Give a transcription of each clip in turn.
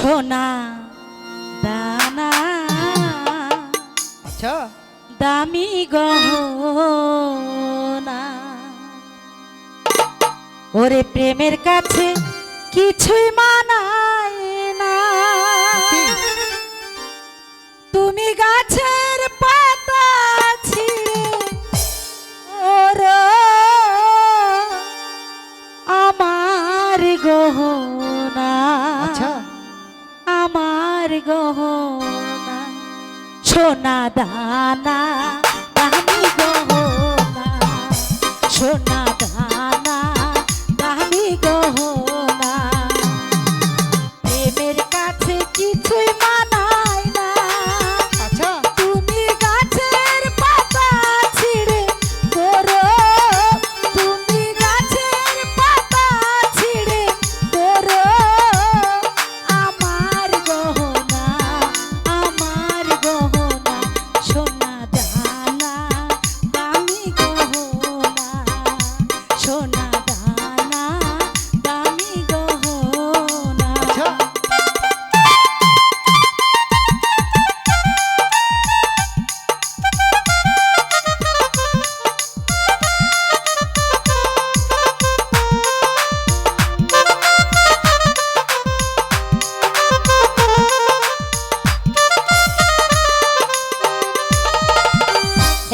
সোনা দানা আচ্ছা দামি গহনা ওরে প্রেমের কাছে কিছুই মানায় না তুমি গাছের পাতা ছিঁড়ে ওরে আমার গহনা আচ্ছা আমার গহনা সোনা দানা দামি গহনা সোনা দানা দামি গহনা প্রেমের কাছে কিছুই মানায় না আচ্ছা তুমি গাছের পাতা ছিঁড়ে ধরো তুমি গাছের পাতা ছিঁড়ে ধরো আমার গহনা সোনা দানা দামি গহনা সোনা দানা দামি গহনা আচ্ছা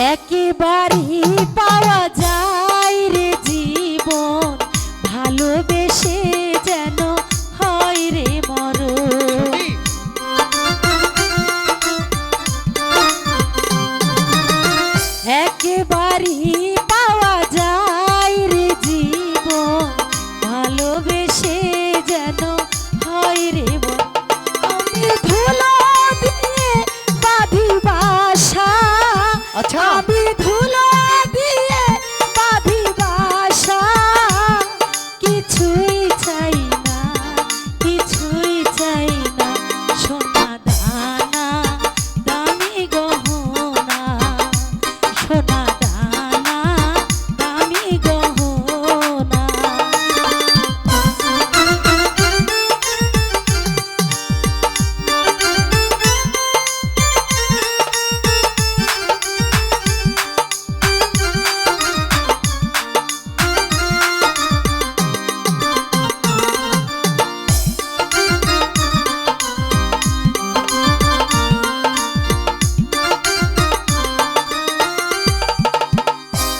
একেবারেই পাওয়া যায় রে জীবন ভালোবেসে যেন হয় রে মরণ একেবারেই পাওয়া যায় রে জীবন ভালোবেসে যেন হয় রে মন আমি ধুলো দিয়ে বাঁধি বাসা আচ্ছা আমি ধুলো দিয়ে বাঁধি বাসা কিছুই চাই না সোনা দানা দামি গহনা সোনা দানা দামি গহনা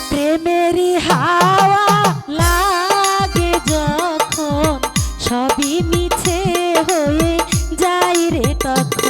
প্রেমেরই হাওয়া লাগে যখন সবই মিছে হয়ে যায় রে তখন